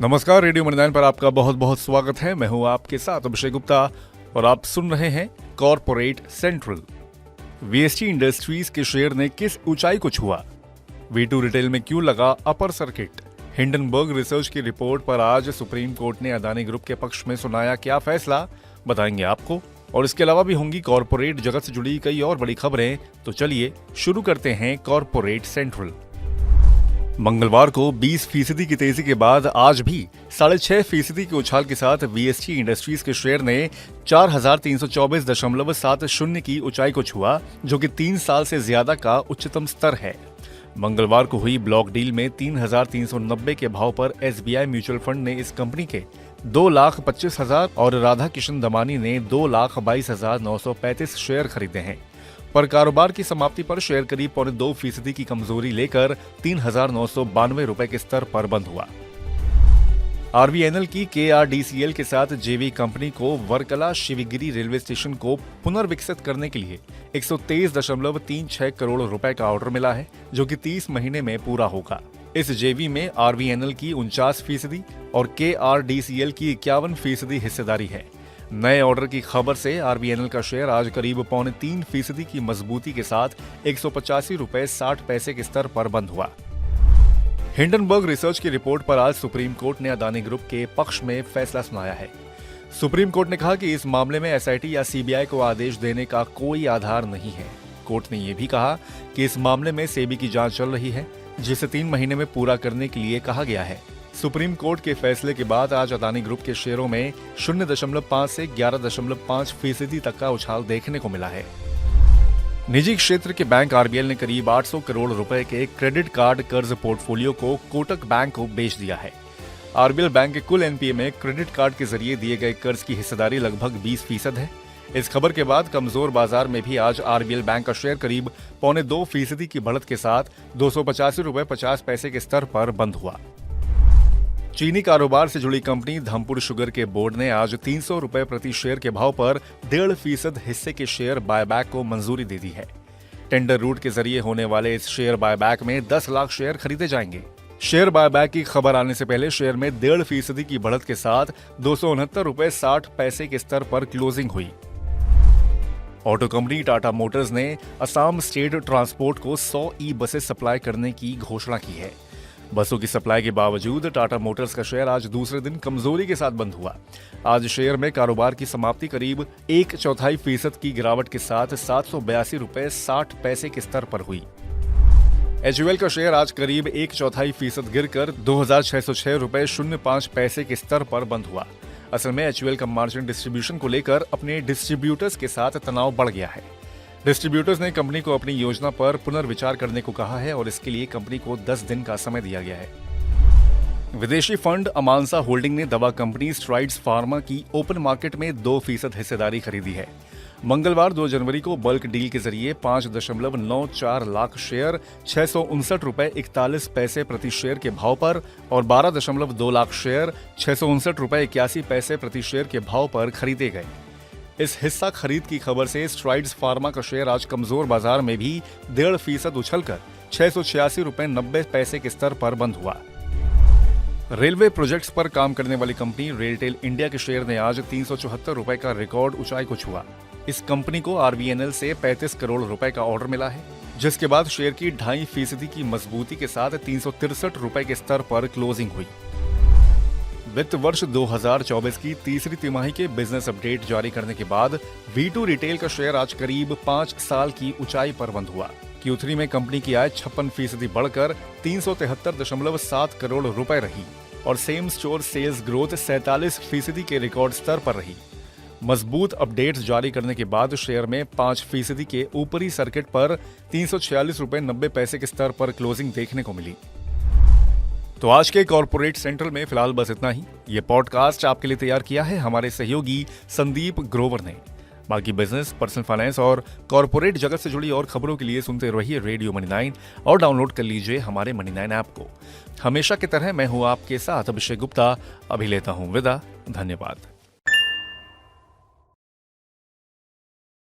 नमस्कार, radio money 9 पर आपका बहुत बहुत स्वागत है। मैं हूं आपके साथ अभिषेक गुप्ता और आप सुन रहे हैं कॉर्पोरेट सेंट्रल। वीएसटी इंडस्ट्रीज के शेयर ने किस ऊंचाई को छुआ? वी2 रिटेल में क्यों लगा अपर सर्किट? हिंडनबर्ग रिसर्च की रिपोर्ट पर आज सुप्रीम कोर्ट ने अदानी ग्रुप के पक्ष में सुनाया क्या फैसला, बताएंगे आपको। और इसके अलावा भी होंगी कॉर्पोरेट जगत से जुड़ी कई और बड़ी खबरें। तो चलिए शुरू करते हैं कॉर्पोरेट सेंट्रल। मंगलवार को 20% की तेजी के बाद आज भी 6.5% के उछाल के साथ वीएसटी इंडस्ट्रीज के शेयर ने 4324.70 की ऊंचाई को छुआ, जो कि 3 साल से ज्यादा का उच्चतम स्तर है। मंगलवार को हुई ब्लॉक डील में 3,390 के भाव पर एसबीआई म्यूचुअल फंड ने इस कंपनी के 2,25,000 और राधा किशन दमानी ने 2,22,935 शेयर खरीदे हैं। पर कारोबार की समाप्ति पर शेयर करीब 2.25% की कमजोरी लेकर 3,992 रुपए के स्तर पर बंद हुआ। आरवीएनएल की केआरडीसीएल के साथ जेवी कंपनी को वर्कला शिवगिरी रेलवे स्टेशन को पुनर्विकसित करने के लिए 123.36 करोड़ रुपए का ऑर्डर मिला है, जो कि 30 महीने में पूरा होगा। इस जेवी में आरवीएनएल की 49% और केआरडीसीएल की 51% हिस्सेदारी है। नए ऑर्डर की खबर से आरबीएनएल का शेयर आज करीब 3.25% की मजबूती के साथ 185 रुपए 60 पैसे के स्तर पर बंद हुआ। हिंडनबर्ग रिसर्च की रिपोर्ट पर आज सुप्रीम कोर्ट ने अदानी ग्रुप के पक्ष में फैसला सुनाया है। सुप्रीम कोर्ट ने कहा कि इस मामले में एसआईटी या सीबीआई को आदेश देने का कोई आधार नहीं है। कोर्ट ने यह भी कहा कि इस मामले में सेबी की जांच चल रही है, जिसे 3 महीने में पूरा करने के लिए कहा गया है। सुप्रीम कोर्ट के फैसले के बाद आज अदानी ग्रुप के शेयरों में 0.5 से 11.5% तक का उछाल देखने को मिला है। निजी क्षेत्र के बैंक आरबीएल ने करीब 800 करोड़ रुपए के क्रेडिट कार्ड कर्ज पोर्टफोलियो को कोटक बैंक को बेच दिया है। आरबीएल बैंक के कुल एनपीए में क्रेडिट कार्ड के जरिए दिए गए कर्ज की हिस्सेदारी लगभग 20% है। इस खबर के बाद कमजोर बाजार में भी आज आरबीएल बैंक का शेयर करीब 2.25% की बढ़त के साथ 285 रुपए 50 पैसे के स्तर पर बंद हुआ। चीनी कारोबार से जुड़ी कंपनी धमपुर शुगर के बोर्ड ने आज 300 रुपए प्रति शेयर के भाव पर 1.5% हिस्से के शेयर बायबैक को मंजूरी दे दी है। टेंडर रूट के जरिए होने वाले इस शेयर बायबैक में 10 लाख शेयर खरीदे जाएंगे। शेयर बायबैक की खबर आने से पहले शेयर में 1.5% की बढ़त के साथ 269 रुपए 60 पैसे के स्तर पर क्लोजिंग हुई। ऑटो कंपनी टाटा मोटर्स ने असम स्टेट ट्रांसपोर्ट को 100 ई बसेस सप्लाई करने की घोषणा की है। बसों की सप्लाई के बावजूद टाटा मोटर्स का शेयर आज दूसरे दिन कमजोरी के साथ बंद हुआ। आज शेयर में कारोबार की समाप्ति करीब 1/4% की गिरावट के साथ 782 रुपए 60 पैसे के स्तर पर हुई। एचयूएल का शेयर आज करीब 1/4% गिरकर 2,606 रुपए 05 पैसे के स्तर पर बंद हुआ। असल में एचयूएल का मार्जिन डिस्ट्रीब्यूशन को लेकर अपने डिस्ट्रीब्यूटर्स के साथ तनाव बढ़ गया है। डिस्ट्रीब्यूटर्स ने कंपनी को अपनी योजना पर पुनर्विचार करने को कहा है और इसके लिए कंपनी को 10 दिन का समय दिया गया है। विदेशी फंड अमांसा होल्डिंग ने दवा कंपनी स्ट्राइड्स फार्मा की ओपन मार्केट में 2% हिस्सेदारी खरीदी है। मंगलवार 2 जनवरी को बल्क डील के जरिए 5.94 लाख शेयर 659 रुपए 41 पैसे प्रति शेयर के भाव पर और 12.2 लाख शेयर 659 रुपए 81 पैसे प्रति शेयर के भाव पर खरीदे गए। इस हिस्सा खरीद की खबर से स्ट्राइड्स फार्मा का शेयर आज कमजोर बाजार में भी 1.5% उछलकर 686 रुपए 90 पैसे के स्तर पर बंद हुआ। रेलवे प्रोजेक्ट्स पर काम करने वाली कंपनी रेलटेल इंडिया के शेयर ने आज 374 रुपए का रिकॉर्ड ऊंचाई को छुआ। इस कंपनी को आरबीएनएल से 35 करोड़ रुपए का ऑर्डर मिला है, जिसके बाद शेयर की 2.5% की मजबूती के साथ 363 रुपए के स्तर पर क्लोजिंग हुई। वित्त वर्ष 2024 की तीसरी तिमाही के बिजनेस अपडेट जारी करने के बाद वी2 रिटेल का शेयर आज करीब 5 साल की ऊंचाई पर बंद हुआ। Q3 में कंपनी की आय 56% बढ़कर 373.7 करोड़ रुपए रही और सेम स्टोर सेल्स ग्रोथ 47% के रिकॉर्ड स्तर पर रही। मजबूत अपडेट्स जारी करने के बाद शेयर में 5% के ऊपरी सर्किट पर 346 रुपए 90 पैसे के स्तर पर क्लोजिंग देखने को मिली। तो आज के कॉर्पोरेट सेंट्रल में फिलहाल बस इतना ही। ये पॉडकास्ट आपके लिए तैयार किया है हमारे सहयोगी संदीप ग्रोवर ने। बाकी बिजनेस, पर्सनल फाइनेंस और कॉर्पोरेट जगत से जुड़ी और खबरों के लिए सुनते रहिए रेडियो मनी 9 और डाउनलोड कर लीजिए हमारे मनी 9 ऐप को। हमेशा की तरह मैं हूं आपके साथ अभिषेक गुप्ता। अभी लेता हूं विदा। धन्यवाद।